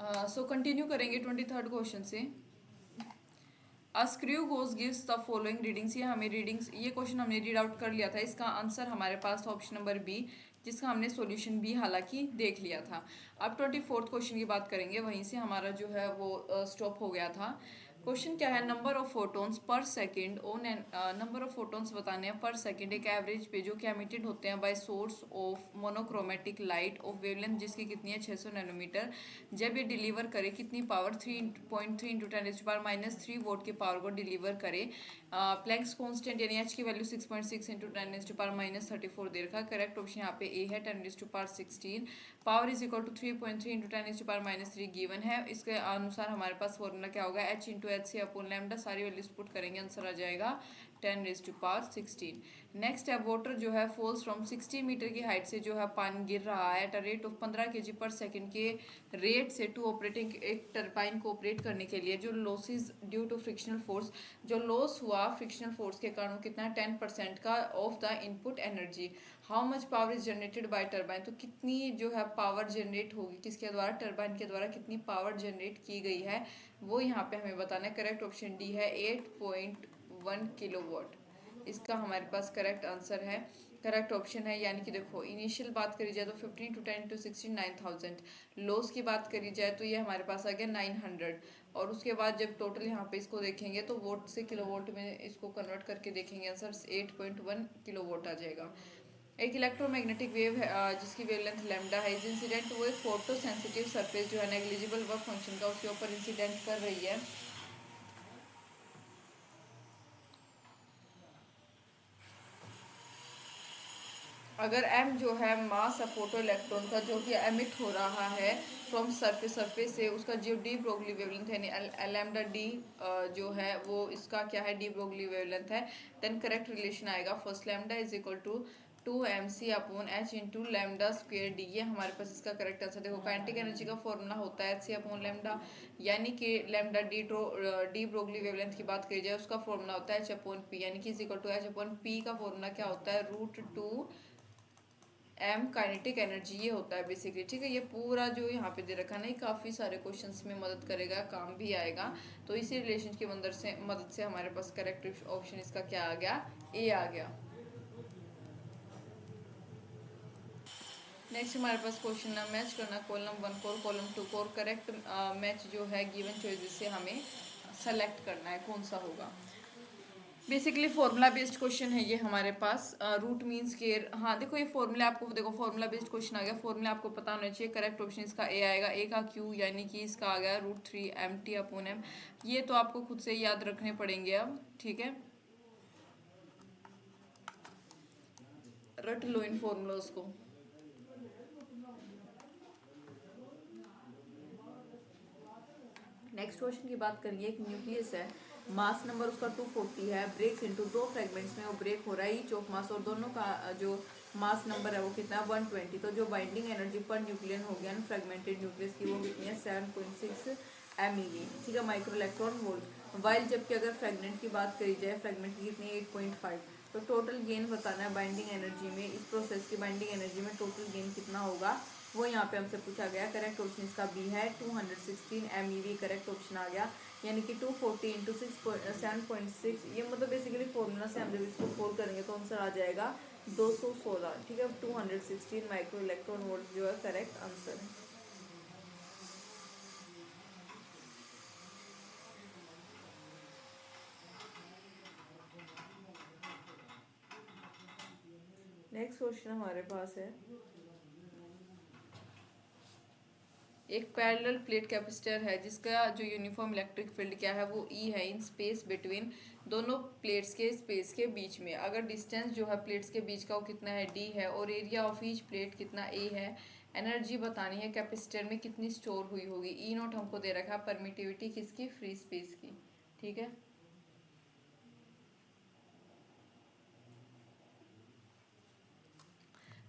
So continue करेंगे 23rd question से। A screw gauge gives the following readings. ये हमें रीडिंग्स, ये क्वेश्चन हमने रीड आउट कर लिया था। इसका आंसर हमारे पास था ऑप्शन नंबर बी, जिसका हमने सॉल्यूशन भी हालांकि देख लिया था। अब 24th क्वेश्चन की बात करेंगे, वहीं से हमारा जो है वो स्टॉप हो गया था। क्वेश्चन क्या है, नंबर ऑफ फोटोन्स पर second on number of photons बताने हैं पर सेकंड एक एवरेज पे जो कि एमिटेड होते हैं by source of monochromatic light of wavelength जिसकी कितनी है 600 नैनोमीटर, जब ये डिलीवर करे कितनी पावर 3.3 इंटू 10⁻³ वोट की पावर को डिलीवर करे। प्लैंक्स कांस्टेंट यानी एच की वैल्यू 6.6 इंटू 10⁻34 दे रखा। करेक्ट ऑप्शन यहाँ पे ए है 10⁻16। Power is equal to 3.3 into 10⁻³ given है। इसके अनुसार हमारे पास फॉर्मूला क्या होगा, H into H C upon lambda, सारी वैल्यूज पुट करेंगे, आंसर आ जाएगा 10⁻16। नेक्स्ट है, वाटर जो है फॉल्स फ्रॉम 60 मीटर की हाइट से जो है पानी गिर रहा है at a rate of 15 kg per second के रेट से टू ऑपरेटिंग एक टरबाइन को ऑपरेट करने के लिए जो losses due to frictional force, जो लॉस हुआ फ्रिक्शनल फोर्स के कारण कितना है 10% का of the input energy. How much power is generated by turbine, तो कितनी जो है पावर जनरेट होगी किसके द्वारा, टरबाइन के द्वारा कितनी पावर जनरेट की गई है वो यहाँ पे हमें बताना है। करेक्ट ऑप्शन डी है 8.1 किलोवाट, इसका हमारे पास करेक्ट आंसर है, करेक्ट ऑप्शन है। यानी कि देखो इनिशियल बात करी जाए तो 15 टू 10 टू 16 9000, लॉस की बात करी जाए तो ये हमारे पास आ गया 900, और उसके बाद जब टोटल यहाँ पे इसको देखेंगे तो वोट से किलोवाट में इसको कन्वर्ट करके देखेंगे, आंसर 8.1 किलोवाट आ जाएगा। एक इलेक्ट्रोमैग्नेटिक वेव है जिसकी वेवलेंथ लैम्डा है, इस इंसिडेंट वो एक फोटो सेंसिटिव सरफेस जो है नेग्लिजिबल वर्क फंक्शन का उसके ऊपर इंसिडेंट कर रही है। अगर m जो है मास ऑफ फोटो इलेक्ट्रॉन का जो कि एमिट हो रहा है फ्रॉम सरफेस से, उसका जो डी ब्रोगली वेवलेंथ है यानी लैम्डा डी जो है वो इसका क्या है, डी ब्रोगली वेवलेंथ है, देन करेक्ट रिलेशन आएगा first lambda is equal to 2mc upon H into lambda square D. ये हमारे पास इसका करेक्ट आंसर। देखो काइनेटिक एनर्जी का फॉर्मूला होता है एच सी अपॉन लैम्डा, यानी कि लैम्डा डी ब्रोगली वेवलेंथ की बात करी जाए उसका फॉर्मूला होता है एच अपॉन पी, यानी कि is equal to H upon P का फॉर्मूला क्या होता है, √2 एम काइनेटिक एनर्जी ये होता है बेसिकली। ठीक है, ये पूरा जो यहाँ पे दे रखा है ना, काफ़ी सारे क्वेश्चंस में मदद करेगा, काम भी आएगा। तो इसी रिलेशन की मदद से हमारे पास करेक्ट ऑप्शन इसका क्या आ गया, ए आ गया। नेक्स्ट हमारे पास क्वेश्चन है, मैच करना कॉलम 1 को और कॉलम 2 को, और करेक्ट मैच जो है गिवन चॉइसेस से हमें सेलेक्ट करना है कौन सा होगा। बेसिकली फॉर्मूला बेस्ड क्वेश्चन है ये हमारे पास। रूट मीन स्केयर, हाँ देखो ये फॉर्मूला आपको देखो फॉर्मूला बेस्ड क्वेश्चन आ गया, फॉर्मूला आपको पता होना चाहिए। करेक्ट ऑप्शन इसका ए आएगा, ए का क्यू यानी कि इसका आ गया √3 mt/m। ये तो आपको खुद से याद रखने पड़ेंगे अब, ठीक है, रट लो इन फॉर्मूलाज को। नेक्स्ट क्वेश्चन की बात करिए, एक न्यूक्लियस है, मास नंबर उसका 240 है, ब्रेक्स इनटू दो फ्रेगमेंट्स में वो ब्रेक हो रहा है, ईच ऑफ मास, और दोनों का जो मास नंबर है वो कितना है 120। तो जो बाइंडिंग एनर्जी पर न्यूक्लियन हो गया फ्रेगमेंटेड न्यूक्लियस की वो कितनी है 7.6 MeV, ठीक है, माइक्रो इलेक्ट्रॉन वोल्ट। वाइल जबकि अगर फ्रेगमेंट की बात करी जाए, फ्रेगमेंट की कितनी 8.5। तो टोटल गेन बताना है बाइंडिंग एनर्जी में, इस प्रोसेस की बाइंडिंग एनर्जी में टोटल गेन कितना होगा वो यहाँ पे हमसे पूछा गया। करेक्ट ऑप्शन इसका बी है 216 MeV, करेक्ट ऑप्शन आ गया। यानी कि 240 इंटू 7.6, ये मतलब बेसिकली फॉर्मूला से हम जब इसको फोल्ड करेंगे तो आंसर आ जाएगा 216, ठीक है। 216 माइक्रो इलेक्ट्रॉन वोल्ट जो है करेक्ट आंसर है। नेक्स्ट क्वेश्चन हमारे पास है, एक पैरेलल प्लेट कैपेसिटर है जिसका जो यूनिफॉर्म इलेक्ट्रिक फील्ड क्या है वो ई है इन स्पेस बिटवीन, दोनों प्लेट्स के स्पेस के बीच में। अगर डिस्टेंस जो है प्लेट्स के बीच का वो कितना है डी है, और एरिया ऑफ ईच प्लेट कितना ए है। एनर्जी बतानी है कैपेसिटर में कितनी स्टोर हुई होगी। ई नोट हमको दे रखा है परमिटिविटी किसकी, फ्री स्पेस की, ठीक है।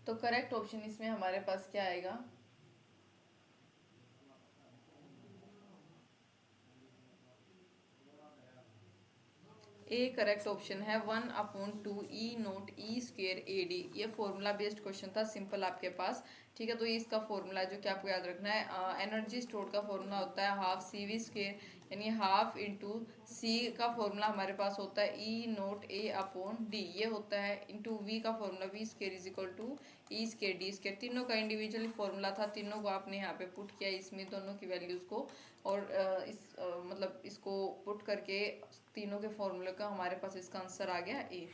तो करेक्ट ऑप्शन इसमें हमारे पास क्या आएगा, ए करेक्ट ऑप्शन है 1/2 E0 E² AD। ये फॉर्मूला बेस्ड क्वेश्चन था, सिंपल आपके पास ठीक है। तो ये इसका फॉर्मूला है जो कि आपको याद रखना है। एनर्जी स्टोर का फॉर्मूला होता है हाफ सी वी स्क्वेयर, यानी हाफ इंटू सी का फॉर्मूला हमारे पास होता है E naught A upon D, ये होता है इंटू वी का formula V square is equal to E square D square. तीनों का इंडिविजुअली फॉर्मूला था, तीनों को आपने यहाँ पे पुट किया इसमें दोनों की वैल्यूज को, और मतलब इसको पुट करके तीनों के फॉर्मूले का हमारे पास इसका आंसर आ गया ए।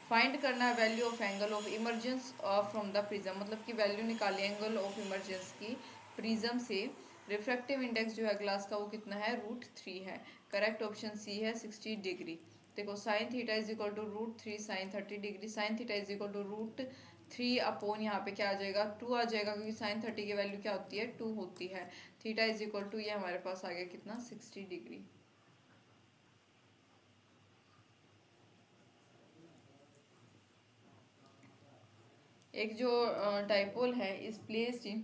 फाइंड करना है value of angle of emergence from the prism, मतलब कि वैल्यू निकाली एंगल ऑफ इमरजेंस की प्रिज्म से। रिफ्रैक्टिव इंडेक्स जो है ग्लास का वो कितना है, √3 है। करेक्ट ऑप्शन सी है 60 डिग्री। देखो sine theta is equal to √3 sine 30 degree, sine theta is equal to √3 upon यहाँ पे क्या आ जाएगा 2 आ जाएगा, क्योंकि साइन 30 की वैल्यू क्या होती है 2 होती है। थीटा इज इक्वल टू ये हमारे पास आ गया कितना 60 डिग्री। एक जो डाइपोल है इस प्लेस्ड इन,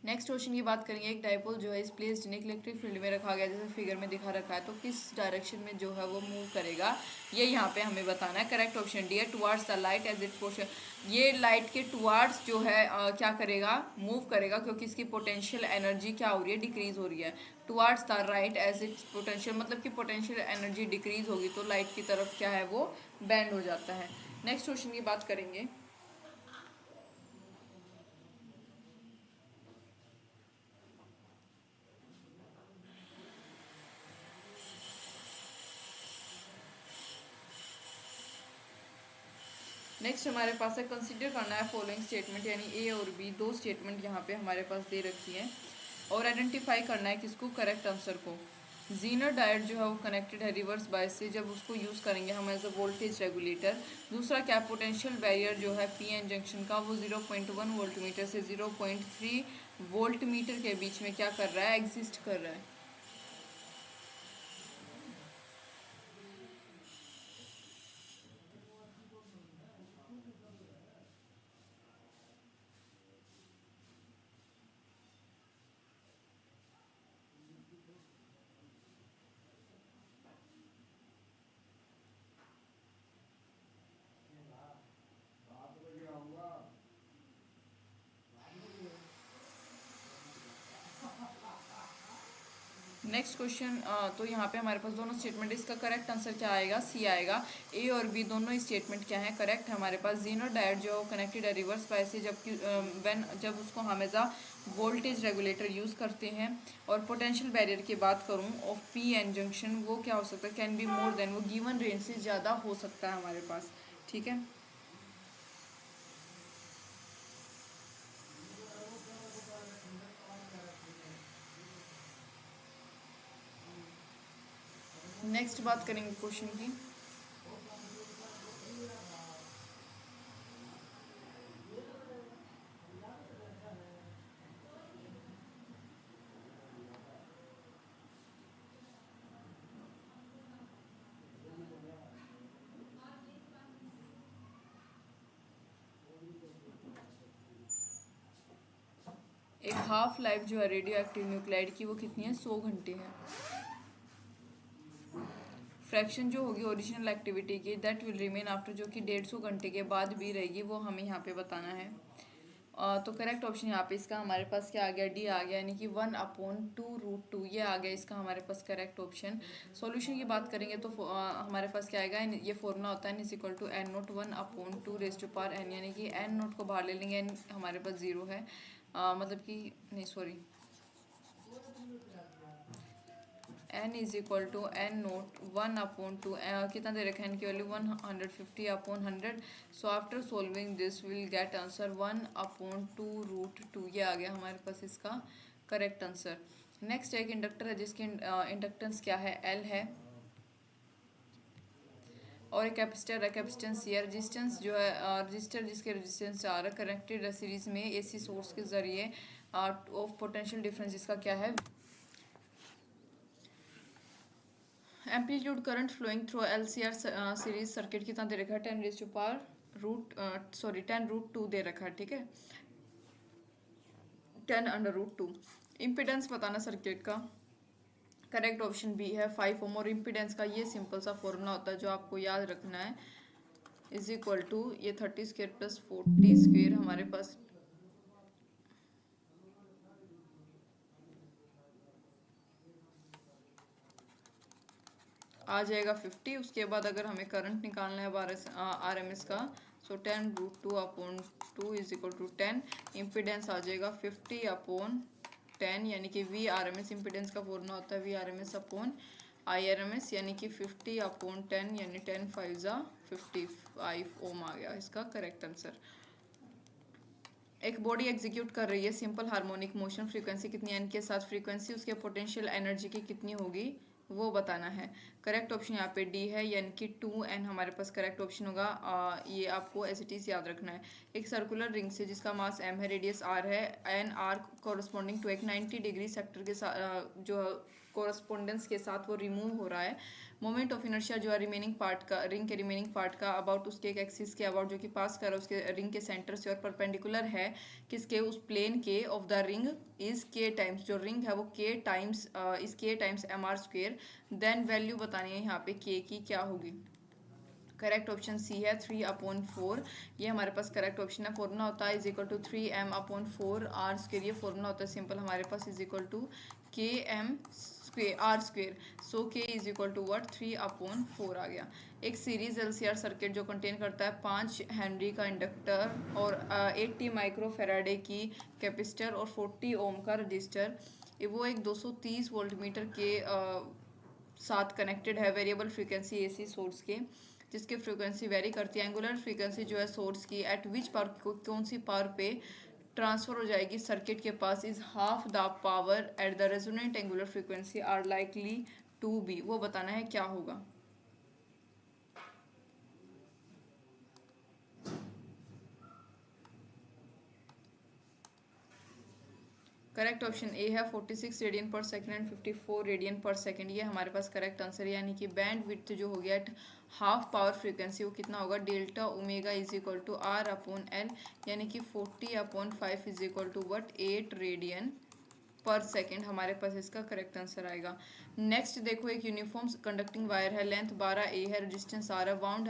नेक्स्ट क्वेश्चन की बात करेंगे। एक डाइपोल जो है इस प्लेस्ड इन एक इलेक्ट्रिक फील्ड में रखा गया, जैसे फिगर में दिखा रखा है, तो किस डायरेक्शन में जो है वो मूव करेगा, ये यहाँ पे हमें बताना है। करेक्ट ऑप्शन डी है towards the light edge it portion. ये लाइट के टुवार्ड्स जो है क्या करेगा, मूव करेगा, क्योंकि इसकी पोटेंशियल एनर्जी क्या हो रही है, डिक्रीज हो रही है। Towards the right edge it potential, मतलब कि पोटेंशियल एनर्जी डिक्रीज होगी तो लाइट की तरफ क्या है वो बैंड हो जाता है। नेक्स्ट क्वेश्चन की बात करेंगे। नेक्स्ट हमारे पास है कंसीडर करना है फॉलोइंग स्टेटमेंट, यानी ए और बी दो स्टेटमेंट यहाँ पे हमारे पास दे रखी है, और आइडेंटिफाई करना है किसको, करेक्ट आंसर को। जीनर डायोड जो है वो कनेक्टेड है रिवर्स बायस से, जब उसको यूज़ करेंगे हम एज अ वोल्टेज रेगुलेटर। दूसरा क्या, पोटेंशियल बैरियर जो है पी एन जंक्शन का वो 0.1 वोल्ट मीटर से 0.3 वोल्ट मीटर के बीच में क्या कर रहा है, एग्जिस्ट कर रहा है। नेक्स्ट क्वेश्चन, तो यहाँ पे हमारे पास दोनों स्टेटमेंट, इसका करेक्ट आंसर क्या आएगा, सी आएगा। ए और बी दोनों स्टेटमेंट क्या है, करेक्ट है हमारे पास। जीनो डायोड जो कनेक्टेड है रिवर्स बायस से, जब उसको हम एज आ वोल्टेज रेगुलेटर यूज़ करते हैं। और पोटेंशियल बैरियर की बात करूँ ऑफ पी एन जंक्शन, वो क्या हो सकता है, कैन बी मोर देन, वो गिवन रेंज से ज़्यादा हो सकता है हमारे पास, ठीक है। नेक्स्ट बात करेंगे क्वेश्चन की। एक हाफ लाइफ जो है रेडियो एक्टिव न्यूक्लाइड की वो कितनी है, 100 घंटे है। फ्रैक्शन जो होगी ओरिजिनल एक्टिविटी की, दैट विल रिमेन आफ्टर, जो कि 150 घंटे के बाद भी रहेगी, वो हमें यहाँ पे बताना है। तो करेक्ट ऑप्शन यहाँ पे इसका हमारे पास क्या आ गया, डी आ गया, यानी कि 1/2√2 ये आ गया इसका हमारे पास करेक्ट ऑप्शन। सॉल्यूशन की बात करेंगे तो हमारे पास क्या आएगा, ये फॉर्मूला होता है n = n0 1/2⁻n, यानी कि n0 को बाहर ले लेंगे, n हमारे पास 0 है, मतलब कि नहीं सॉरी, n = n0 1/2, कितना दे रखा है n की value 150/100। So after solving this will get answer 1/2√2, ये आ गया हमारे पास इसका करेक्ट आंसर। नेक्स्ट एक इंडक्टर है जिसकी इंडक्टेंस क्या है, L है, और एक कैपेसिटर है, कैपेसिटेंस ये, रेजिस्टेंस जो है रजिस्टर जिसके रेजिस्टेंस R कनेक्टेड है सीरीज में AC सोर्स के जरिए ऑफ पोटेंशियल डिफरेंस जिसका क्या है, amplitude current flowing through LCR series circuit कितना दे रखा है, 10⁻√2 दे रखा है, ठीक है, 10√2। इम्पिडेंस बताना सर्किट का, करेक्ट ऑप्शन बी है 5 ओम। और इम्पिडेंस का ये सिंपल सा फॉर्मूला होता है जो आपको याद रखना है, इज इक्वल टू ये 30 स्क्वेयर प्लस 40 स्क्वेयर हमारे पास आ जाएगा 50। उसके बाद अगर हमें करंट निकालना है आर एम एस का, so 10√2/2 is equal to 10। Impedance आ जाएगा 50/10, यानी कि V R M S impedance का फॉर्मूला होता है V R M S upon I R M S, यानी कि 50/10 यानी 10 5 ज़ा 55 ओम आ गया इसका करेक्ट आंसर। एक बॉडी एग्जीक्यूट कर रही है सिंपल हार्मोनिक मोशन, फ्रीक्वेंसी कितनी एन के साथ, फ्रीक्वेंसी उसके पोटेंशियल एनर्जी की कितनी होगी वो बताना है। करेक्ट ऑप्शन यहाँ पे डी है, यानी कि 2n हमारे पास करेक्ट ऑप्शन होगा। ये आपको एज इट इज याद रखना है। एक सर्कुलर रिंग से जिसका मास m है, रेडियस r है, एन आर कॉरस्पॉन्डिंग टू एक 90 डिग्री सेक्टर के साथ जो कॉरस्पॉन्डेंस के साथ वो रिमूव हो रहा है। मोमेंट ऑफ इनर्शिया जो है रिमेनिंग पार्ट का, रिंग के रिमेनिंग पार्ट का अबाउट उसके एक एक्सिस के अबाउट जो कि पास कर रहा है उसके रिंग के सेंटर से और परपेंडिकुलर है किसके, उस प्लेन के of the ring is K times, जो रिंग है वो K times is K times M R square. Then value बतानी है यहाँ पे के की क्या होगी। करेक्ट ऑप्शन सी है 3/4। ये हमारे पास करेक्ट ऑप्शन है। फॉर्मूला होता है is equal to 3m/4 R square. ये फॉर्मूला होता है सिंपल हमारे पास is equal to K M square R square. So K is equal to what 3/4 आ गया। एक सीरीज एलसीआर सर्किट जो कंटेन करता है 5 हेनरी का इंडक्टर और 80 माइक्रोफेराडे की कैपेसिटर और 40 ओम का रजिस्टर, वो एक 230 वोल्ट मीटर के साथ कनेक्टेड है वेरिएबल फ्रीक्वेंसी एसी सोर्स के, जिसकी फ्रीक्वेंसी वेरी करती है। एंगुलर फ्रीक्वेंसी जो है सोर्स की एट विच पावर, कौन सी पावर पे ट्रांसफर हो जाएगी सर्किट के पास, is half the power at the resonant angular frequency are likely to be, वो बताना है क्या होगा। करेक्ट ऑप्शन ए है 46 रेडियन पर सेकंड एंड 54 रेडियन पर सेकंड। ये हमारे पास करेक्ट आंसर है, यानी कि बैंड विड्थ जो हो गया हाफ पावर फ्रीक्वेंसी वो कितना होगा, delta omega is equal to R/L, यानी कि 40/5 is equal to what 8 radian per second हमारे पास इसका करेक्ट आंसर आएगा। नेक्स्ट देखो, एक यूनिफॉर्म कंडक्टिंग वायर है, लेंथ 12a है, रेजिस्टेंस R है, wound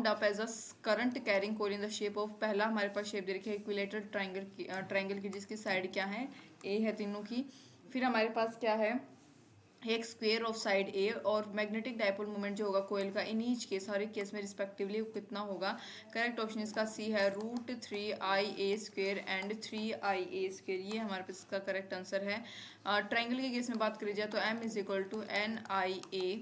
up as a current carrying coil in the shape of, पहला हमारे पास शेप दे रखी है इक्विलेटरल ट्राइंगल की जिसकी साइड क्या है ए है तीनों की। फिर हमारे पास क्या है एक स्क्वेयर ऑफ साइड ए, और मैग्नेटिक डायपोल मोमेंट जो होगा कोयल का इन ईच केस हर एक केस में रिस्पेक्टिवली कितना होगा। करेक्ट ऑप्शन इसका सी है √3ia² एंड 3ia²। ये हमारे पास इसका करेक्ट आंसर है। ट्राइंगल के केस में बात करी जाए तो m is equal to NIA,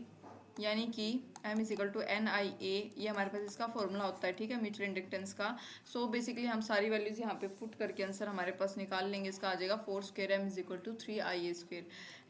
यानी कि m is equal to NIA, ये हमारे पास इसका फॉर्मूला होता है, ठीक है, म्यूचुअल इंडक्टेंस का। सो बेसिकली हम सारी वैल्यूज यहाँ पे पुट करके आंसर हमारे पास निकाल लेंगे। इसका आ जाएगा 4² m is equal to 3ia²।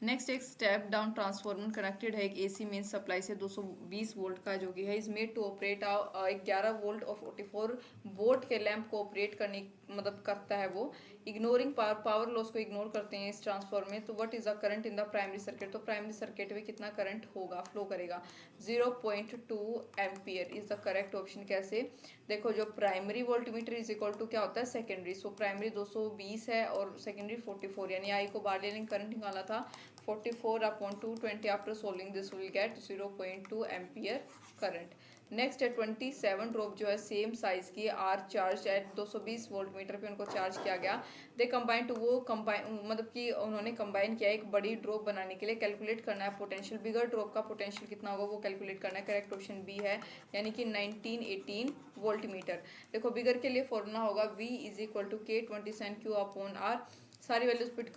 Next एक स्टेप डाउन ट्रांसफॉर्मर कनेक्टेड है एक AC मेन सप्लाई से 220 वोल्ट का जो कि है, is made to operate 11 volt और 44 वोल्ट के लैंप को ऑपरेट करने मतलब करता है वो, इग्नोरिंग पावर लॉस को इग्नोर करते हैं इस ट्रांसफॉर्मर में। तो what is the current in the primary circuit, तो प्राइमरी सर्किट में कितना करंट होगा, फ्लो करेगा, 0.2 ampere is the correct option. कैसे देखो, जो primary voltmeter is equal to क्या होता है सेकेंडरी, सो प्राइमरी 220 है और सेकेंडरी 44, यानी आई को बाहर लेने करंट निकाला था 44/220। After solving this will get 0.2 ampere current. Next है 27 ड्रॉप जो है सेम साइज की are charged at 220 volt meter पे उनको चार्ज किया गया। दे कंबाइन टू, वो कंबाइन मतलब कि उन्होंने कंबाइन किया एक बड़ी ड्रॉप बनाने के लिए। कैलकुलेट करना है पोटेंशियल, बिगर ड्रॉप का पोटेंशियल कितना होगा वो कैलकुलेट करना है। करेक्ट ऑप्शन बी है, यानी कि 1918 वोल्ट मीटर। देखो बिगर के लिए फॉर्मूला होगा V is equal to K27Q/R। सारी वैल्यूज पुट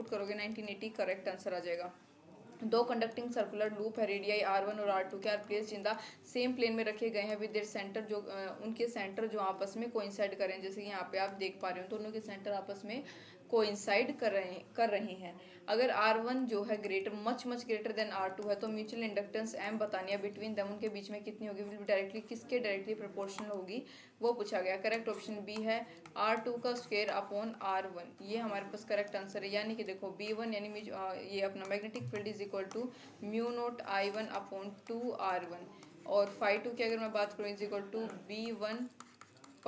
करोगे 1980 करेक्ट आंसर आ जाएगा। दो कंडक्टिंग सर्कुलर लूप है, रेडियाई R1 और R2 के are placed in the same plane में रखे गए हैं विद देयर सेंटर, जो उनके सेंटर जो आपस में कोइंसाइड करें, जैसे कि यहाँ पे आप देख पा रहे हो दोनों के सेंटर आपस में कोइंसाइड कर रहे हैं। अगर R1 जो है greater much greater than R2 है तो म्यूचुअल इंडक्टेंस M बतानी है बिटवीन देम, उनके बीच में कितनी होगी, विल डायरेक्टली किसके डायरेक्टली प्रोपोर्शनल होगी वो पूछा गया। करेक्ट ऑप्शन बी है R2 का स्क्वायर अपॉन R1, ये हमारे पास करेक्ट आंसर है। यानी कि देखो B1 यानी ये अपना magnetic field is equal to μ0I1/2R1, और φ2 की अगर मैं बात करूँ is equal to B1 π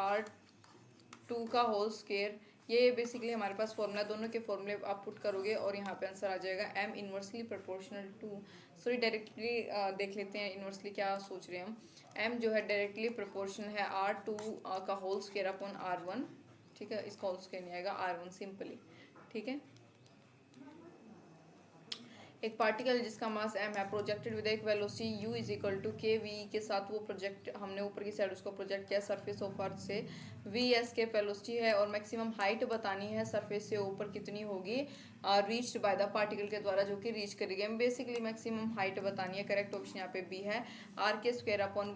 R2 का होल स्क्वायर ये बेसिकली हमारे पास फॉर्मूला, दोनों के फॉर्मूले आप पुट करोगे और यहाँ पे आंसर आ जाएगा m inversely proportional to, sorry directly देख लेते हैं इन्वर्सली क्या सोच रहे हैं हम। m जो है डायरेक्टली प्रोपोर्शन है R2 का होल स्क्वायर अपॉन R1, ठीक है, इसका होल स्क्वायर नहीं आएगा, R1 सिंपली, ठीक है। एक पार्टिकल जिसका मास m है प्रोजेक्टेड विद एक velocity u is equal to k v के साथ, वो प्रोजेक्ट हमने ऊपर की साइड उसको प्रोजेक्ट किया सरफेस ऑफ अर्थ से, वी एस के वेलोसिटी है और मैक्सिमम हाइट बतानी है सरफेस से ऊपर कितनी होगी रीच्ड बाय द पार्टिकल के द्वारा, जो कि रीच करेगी। हम बेसिकली मैक्सिमम हाइट बतानी है। करेक्ट ऑप्शन यहाँ पे बी है, आर के स्क्वायर अपॉन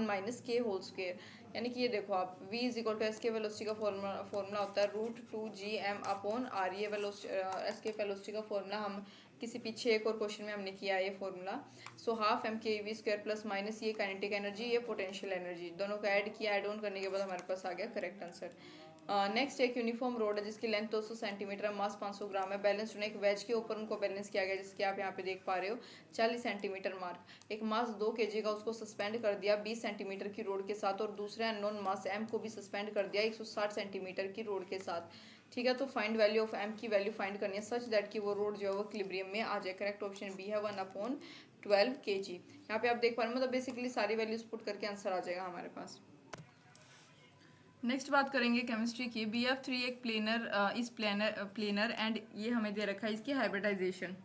1 - के होल स्क्वायर, यानी कि ये देखो आप v is equal to escape velocity का फॉर्मूला होता है √2gm अपॉन r, ये एस के वेलोसिटी का फॉर्मूला हम किसी पीछे एक और क्वेश्चन में हमने किया है ये फॉर्मूला। सो हाफ एम के वी स्क्वायर प्लस माइनस ये काइनेटिक एनर्जी, ये पोटेंशियल एनर्जी, दोनों को ऐड किया, ऐड ऑन करने के बाद हमारे पास आ गया करेक्ट आंसर। नेक्स्ट एक यूनिफॉर्म रोड है जिसकी लेंथ 200 सेंटीमीटर है, मास 500 ग्राम है, बैलेंस एक वेज के ऊपर उनको बैलेंस किया गया जिसकी आप यहाँ पे देख पा रहे हो 40 सेंटीमीटर मार्क। एक मास 2 kg का, उसको सस्पेंड कर दिया 20 सेंटीमीटर की रोड के साथ, और दूसरे अननोन मास m को भी सस्पेंड कर दिया 160 सेंटीमीटर की रोड के साथ, ठीक है। तो फाइंड वैल्यू ऑफ m की वैल्यू फाइंड करनी है सच दैट कि वो रोड जो है वो इक्विलिब्रियम में आ जाए। करेक्ट ऑप्शन बी है 1/12 kg। यहाँ पे आप देख पा रहे हो, मतलब बेसिकली सारी वैल्यूज पुट करके आंसर आ जाएगा हमारे पास। नेक्स्ट बात करेंगे केमिस्ट्री की। BF3 एक प्लेनर एंड ये हमें दे रखा है इसकी हाइब्रिडाइजेशन,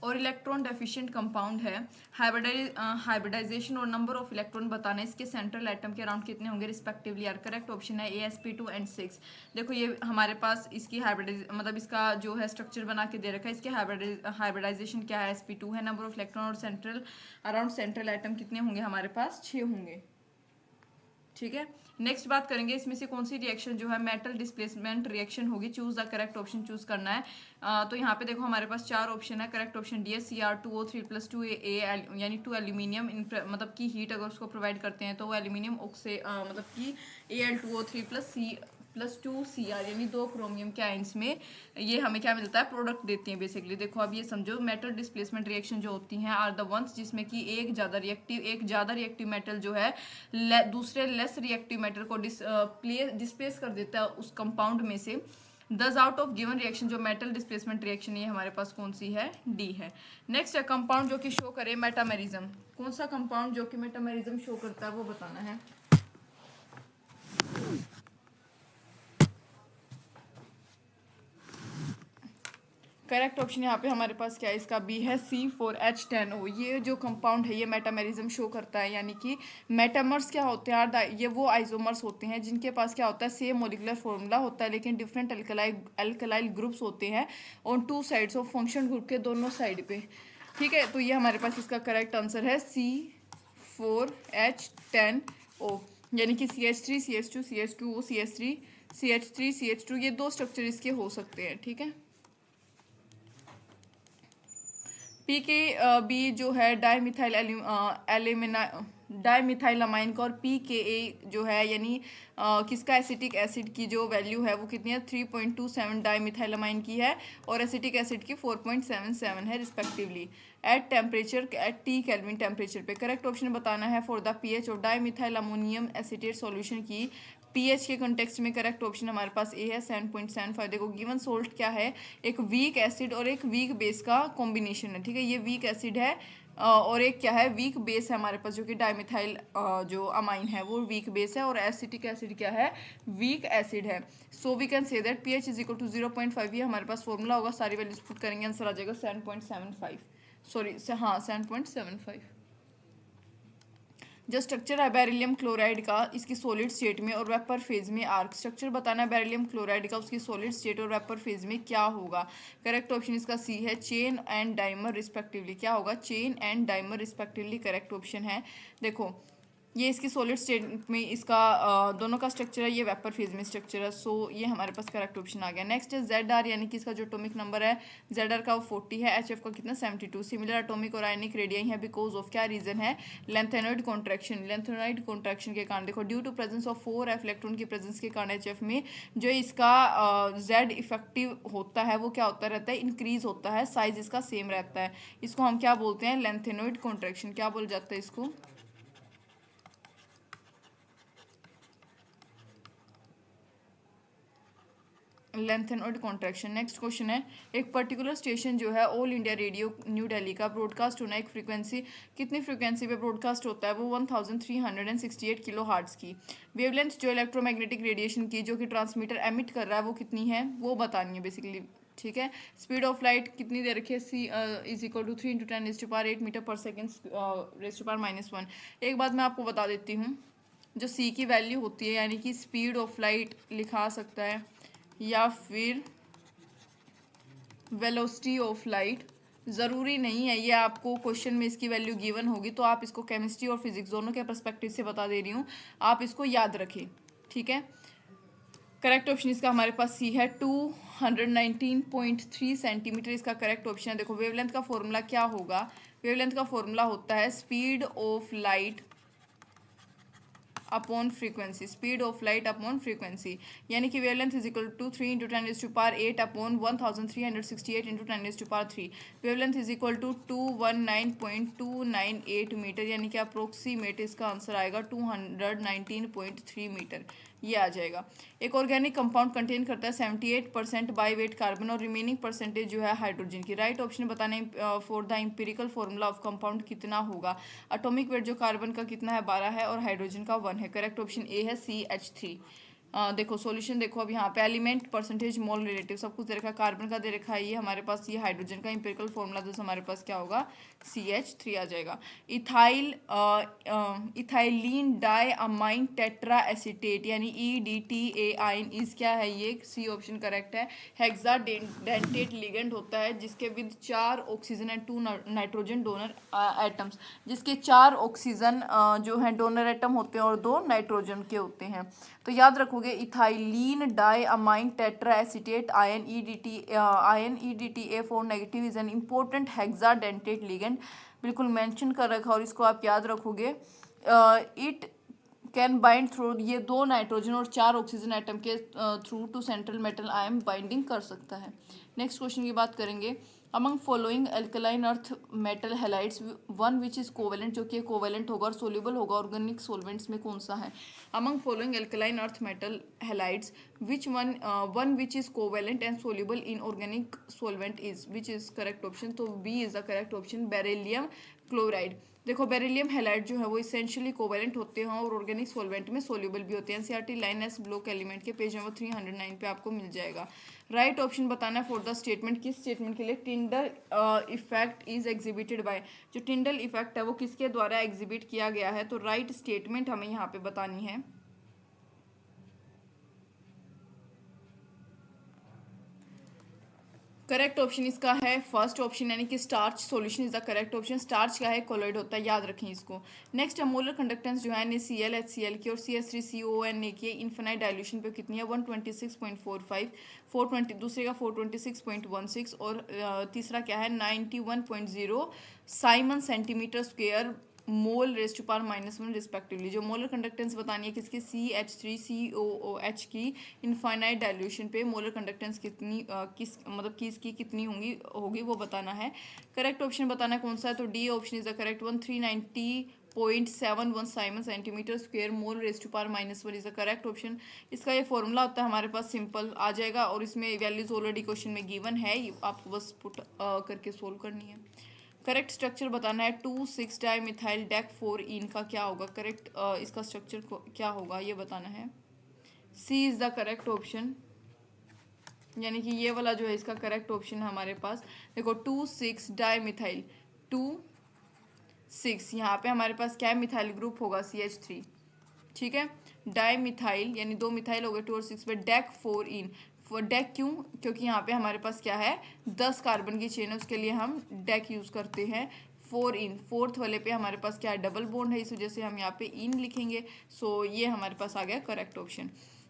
और इलेक्ट्रॉन डेफिशिएंट कंपाउंड है। हाइब्रिडाइजेशन और नंबर ऑफ इलेक्ट्रॉन बताना है, इसके सेंट्रल एटम के अराउंड कितने होंगे रिस्पेक्टिवली यार। करेक्ट ऑप्शन है AsP2 एंड 6। देखो ये हमारे पास इसकी मतलब इसका जो है स्ट्रक्चर बना के दे रखा है, इसके हाइब्रिडाइजेशन क्या है, sp2 है, नंबर ऑफ इलेक्ट्रॉन और अराउंड सेंट्रल एटम कितने होंगे हमारे पास 6 होंगे, ठीक है। नेक्स्ट बात करेंगे इसमें से कौन सी रिएक्शन जो है मेटल डिस्प्लेसमेंट रिएक्शन होगी। Choose the correct option choose करना है। तो यहाँ पे देखो हमारे पास 4 ऑप्शन है। करेक्ट ऑप्शन डी है Cr2O3+2A, यानी 2 एल्यूमिनियम, मतलब की हीट अगर उसको प्रोवाइड करते हैं तो वो एल्यूमिनियम ऑक्साइड मतलब कि Al2O3+2Cr, यानी 2 क्रोमियम के आयंस में ये हमें क्या मिलता है, प्रोडक्ट देती हैं बेसिकली। देखो अब ये समझो, मेटल डिस्प्लेसमेंट रिएक्शन जो होती हैं आर द वंस जिसमें कि एक ज़्यादा रिएक्टिव मेटल जो है दूसरे लेस रिएक्टिव मेटल को डिस्प्लेस कर देता है उस कंपाउंड में से। दस आउट ऑफ गिवन रिएक्शन जो मेटल डिस्प्लेसमेंट रिएक्शन ये हमारे पास कौन सी है, डी है। नेक्स्ट है कंपाउंड जो कि शो करे मेटामेरिज्म। कौन सा कंपाउंड जो कि मेटामेरिज्म शो करता है वो बताना है। करेक्ट ऑप्शन यहाँ पे हमारे पास क्या है, इसका बी है C4H10O। ये जो कंपाउंड है ये मेटामेरिज्म शो करता है, यानी कि मेटामर्स क्या होते हैं, ये वो आइसोमर्स होते हैं जिनके पास क्या होता है, सेम मोलिकुलर फॉर्मूला होता है लेकिन डिफरेंट अल्कलाइल ग्रुप्स होते हैं on 2 sides of function group के दोनों साइड पे, ठीक है। तो ये हमारे पास इसका करेक्ट आंसर है C4H10O, यानी कि CH3 CH2 CH2O CH3 CH3 CH2, ये 2 स्ट्रक्चर इसके हो सकते हैं, ठीक है। PKB जो है डाईमिथाइलामाइन का, और PKA जो है यानी किसका, एसिटिक एसिड की जो वैल्यू है वो कितनी है 3.27 डाईमिथाइलामाइन की है, और एसिटिक एसिड की 4.77 है respectively at T kelvin temperature पे। करेक्ट ऑप्शन बताना है for the pH of dimethyl ammonium acetate solution की pH के कॉन्टेक्स्ट में। करेक्ट ऑप्शन हमारे पास ए है 7.75। देखो गिवन सोल्ट क्या है, एक वीक एसिड और एक वीक बेस का कॉम्बिनेशन है, ठीक है। ये वीक एसिड है और एक क्या है, वीक बेस है हमारे पास जो कि डाईमिथाइल जो अमाइन है वो वीक बेस है, और एसिटिक एसिड क्या है, वीक एसिड है। So we can say that pH is equal to 0.5। ये हमारे पास फॉर्मूला होगा, सारी वैल्यूज पुट करेंगे आंसर आ जाएगा 7.75, सॉरी हाँ 7.75। जो स्ट्रक्चर है बेरिलियम क्लोराइड का, इसकी सॉलिड स्टेट में और वेपर फेज में आर्क स्ट्रक्चर बताना है बेरिलियम क्लोराइड का, उसकी सॉलिड स्टेट और वेपर फेज में क्या होगा। करेक्ट ऑप्शन इसका सी है चेन एंड डाइमर रिस्पेक्टिवली। क्या होगा, chain and dimer respectively correct option है। देखो ये इसकी सॉलिड स्टेट में इसका दोनों का स्ट्रक्चर है, ये वेपर फेज में स्ट्रक्चर है। सो ये हमारे पास करेक्ट ऑप्शन आ गया। नेक्स्ट है ZR, यानी कि इसका जो एटॉमिक नंबर है ZR का वो 40 है, HF का कितना 72। सिमिलर एटॉमिक और आयनिक रेडियाई है बिकॉज ऑफ क्या रीजन है, लेंथेनॉइड कॉन्ट्रैक्शन। लेंथेनॉइड कॉन्ट्रैक्शन के कारण देखो due to presence of 4f electron की प्रेजेंस के कारण HF में जो इसका Z इफेक्टिव होता है वो क्या होता रहता है, इंक्रीज होता है, साइज इसका सेम रहता है। इसको हम क्या बोलते हैं, लेंथेनॉइड कॉन्ट्रैक्शन। क्या बोल जाता है इसको, लेंथन और कॉन्ट्रैक्शन। नेक्स्ट क्वेश्चन है, एक पर्टिकुलर स्टेशन जो है all India radio new Delhi का ब्रॉडकास्ट होना एक फ्रीक्वेंसी, कितनी फ्रीक्वेंसी पे ब्रॉडकास्ट होता है, वो 1368 किलो हार्ट्स की। वेवलेंथ जो इलेक्ट्रोमैग्नेटिक रेडिएशन की जो कि ट्रांसमीटर एमिट कर रहा है वो कितनी है, वो बतानी है बेसिकली। ठीक है, स्पीड ऑफ लाइट कितनी दे रखी है, सी इज इक्वल टू 3 × 10⁸ मीटर पर सेकेंड (10⁻⁻1). एक बात मैं आपको बता देती हूँ, जो सी की वैल्यू होती है यानी कि स्पीड ऑफ लाइट लिखा सकता है या फिर वेलोसिटी ऑफ लाइट, ज़रूरी नहीं है ये आपको क्वेश्चन में इसकी वैल्यू गिवन होगी, तो आप इसको केमिस्ट्री और फिजिक्स दोनों के पर्सपेक्टिव से बता दे रही हूँ, आप इसको याद रखें। ठीक है, करेक्ट ऑप्शन इसका हमारे पास सी है, 219.3 सेंटीमीटर इसका करेक्ट ऑप्शन है। देखो वेवलेंथ का फॉर्मूला क्या होगा, वेवलेंथ का फॉर्मूला होता है speed of light upon frequency, speed of light upon frequency, यानी कि wavelength is equal to 3 × 10⁸ upon 1368 × 10⁻3। Wavelength is equal to 219.298 metre, यानी कि अप्रोक्सीमेट इसका आंसर आएगा 219.3 मीटर, ये आ जाएगा। एक ऑर्गेनिक कंपाउंड कंटेन करता है 78% बाई वेट कार्बन और रिमेनिंग परसेंटेज जो है हाइड्रोजन की। राइट ऑप्शन बताने for the empirical formula of compound कितना होगा, एटॉमिक वेट जो कार्बन का कितना है 12 है और हाइड्रोजन का 1 है। करेक्ट ऑप्शन ए है CH3। देखो सॉल्यूशन देखो, अब यहाँ पे एलिमेंट परसेंटेज मोल रिलेटिव सब कुछ दे रखा है, कार्बन का दे रखा है ये हमारे पास, ये हाइड्रोजन का एम्पिरिकल फॉर्मूला तो हमारे पास क्या होगा, CH3 आ जाएगा। Ethylene di amine tetra acetate यानी EDTA आइन इस क्या है, ये सी ऑप्शन करेक्ट है। हेक्साडेंटेट लिगेंड होता है जिसके with 4 oxygen and 2 nitrogen donor atoms, जिसके 4 ऑक्सीजन जो है डोनर एटम होते हैं और 2 नाइट्रोजन के होते हैं। तो याद रखोगे ethylene di amine tetra acetate ion EDTA4 negative is an important hexadentate ligand, बिल्कुल मेंशन कर रखा और इसको आप याद रखोगे। इट कैन बाइंड थ्रू, ये 2 नाइट्रोजन और 4 ऑक्सीजन एटम के through to central metal ion binding कर सकता है। नेक्स्ट क्वेश्चन की बात करेंगे, among following alkaline earth metal halides one which is covalent, जो कि कोवेलेंट होगा और सोल्यूबल होगा ऑर्गेनिक सोलवेंट्स में, कौन सा है। Among following alkaline earth metal halides which one which is covalent and soluble in organic solvent is, which is correct option, तो B is the correct option, beryllium chloride. देखो beryllium halide जो है वो essentially covalent होते हैं और organic solvent में soluble भी होते हैं। NCERT line S block element के पेज नंबर 309 पे आपको मिल जाएगा। राइट ऑप्शन बताना है फॉर द स्टेटमेंट, किस स्टेटमेंट के लिए Tyndall effect is exhibited by, जो टिंडल इफेक्ट है वो किसके द्वारा एग्जिबिट किया गया है, तो राइट स्टेटमेंट हमें यहाँ पे बतानी है। करेक्ट ऑप्शन इसका है फर्स्ट ऑप्शन, यानी कि starch solution is the correct option. Starch क्या है, कोलॉइड होता है, याद रखें इसको। नेक्स्ट मोलर कंडक्टेंस जो है NaCl HCl की और CH3COONA की इन्फिनाइट डाइल्यूशन पे कितनी है, 126.45, 420, दूसरे का 426.16 और तीसरा क्या है 91.0 siemens centimetre square mole raise to power -1 respectively. जो मोलर कंडक्टेंस बतानी है किसकी, CH3COOH की इनफाइनाइट डाइल्यूशन पे मोलर कंडक्टेंस कितनी किस मतलब किसकी कितनी होगी वो बताना है। करेक्ट ऑप्शन बताना है कौन सा है, तो D option is the correct one, 390.71 siemens centimetre square mole raise to power -1 is the correct option. इसका ये फॉर्मूला होता है हमारे पास, सिंपल आ जाएगा और इसमें वैल्यूज ऑलरेडी क्वेश्चन में गिवन है, आपको बस पुट करके सोल्व करनी है। करेक्ट स्ट्रक्चर बताना है 2,6 डाइमिथाइल डेक 4 इन का क्या होगा, करेक्ट इसका स्ट्रक्चर क्या होगा ये बताना है। सी इज द करेक्ट ऑप्शन, यानी कि ये वाला जो है इसका करेक्ट ऑप्शन है हमारे पास। देखो 2,6 डाइमिथाइल 2,6, यहाँ पे हमारे पास क्या है, मिथाइल ग्रुप होगा CH3, ठीक है। डाइमिथाइल यानी 2 मिथाइल हो गए 2 और 6 पे, डेक 4 इन, डेक क्यों, क्योंकि यहाँ पे हमारे पास क्या है 10 कार्बन की चेन है, उसके लिए हम डेक यूज करते हैं। 4 इन, फोर्थ वाले पे हमारे पास क्या है डबल बॉन्ड है, इस वजह से हम यहाँ पे इन लिखेंगे। सो ये हमारे पास आ गया करेक्ट ऑप्शन।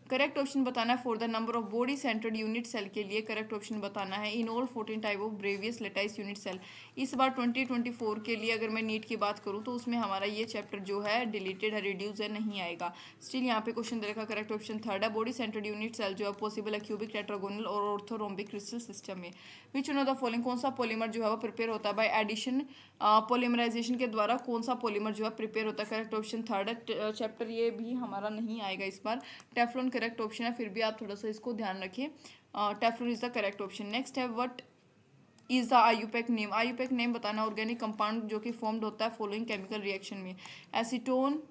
करेक्ट ऑप्शन बताना है for the number of body centred unit cell के लिए, करेक्ट ऑप्शन बताना है in all 14 type of Bravais lattice unit cell. इस बार 2024 के लिए अगर मैं नीट की बात करूँ तो उसमें हमारा ये चैप्टर जो है डिलीटेड है, रिड्यूस है, नहीं आएगा। स्टिल यहाँ पे क्वेश्चन दे रखा, करेक्ट ऑप्शन थर्ड है, बॉडी सेंटर्ड यूनिट सेल जो है पॉसिबल है क्यूबिक, टेट्रागोनल और ऑर्थोरोम्बिक क्रिस्टल सिस्टम में। Which one of the following, कौन सा पॉलीमर जो है वो प्रिपेयर होता है बाय एडिशन, पॉलीमराइजेशन के द्वारा कौन सा पॉलीमर जो है प्रिपेयर होता है, करेक्ट ऑप्शन थर्ड है। चैप्टर ये भी हमारा नहीं आएगा इस बार। टेफ्लॉन करेक्ट ऑप्शन है, फिर भी आप थोड़ा सा इसको ध्यान रखें। Teflon is the correct option. Next है what is the IUPAC name. IUPAC name बताना ऑर्गेनिक कंपाउंड जो कि फॉर्म्ड होता है फॉलोइंग केमिकल रिएक्शन में। एसीटोन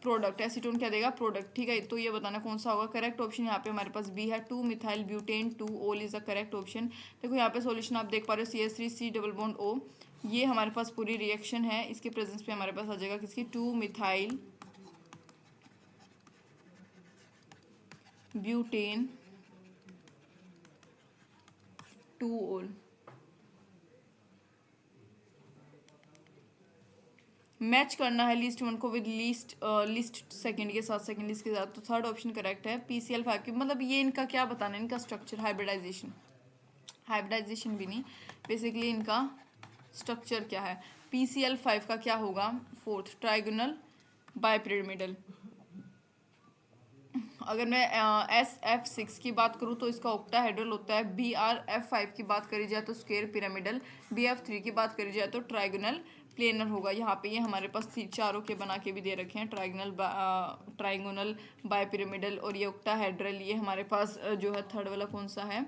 प्रोडक्ट, एसीटोन क्या देगा प्रोडक्ट, ठीक है। तो ये बताना कौन सा होगा। करेक्ट ऑप्शन यहाँ पे हमारे पास बी है, 2 मिथाइल ब्यूटेन 2 ओल इज द करेक्ट ऑप्शन। देखो यहाँ पे सॉल्यूशन आप देख पा रहे हो, CH3 C double bond O, ये हमारे पास पूरी रिएक्शन है, इसके प्रेजेंस पे हमारे पास आ जाएगा किसकी 2 मिथाइल ब्यूटेन 2 ओल। मैच करना है लीस्ट वन को विद लिस्ट सेकंड के साथ, सेकंड लिस्ट के साथ। तो थर्ड ऑप्शन करेक्ट है। PCl5 की मतलब ये इनका क्या बताना है, इनका स्ट्रक्चर, हाइब्रिडाइजेशन भी नहीं, बेसिकली इनका स्ट्रक्चर क्या है। PCl5 का क्या होगा, फोर्थ ट्राइगोनल बाइपिरामिडल। अगर मैं SF6 की बात करूँ तो इसका ऑक्टाहेड्रल होता है। BRF5 की बात करी जाए तो स्क्वायर पिरामिडल, BF3 की बात करी जाए तो ट्राइगोनल प्लेनर होगा। यहाँ पे ये हमारे पास चारों के बना के भी दे रखे हैं, ट्राइगोनल बाइपिरामिडल और ये ऑक्टाहेड्रल। ये हमारे पास जो है थर्ड वाला कौन सा है,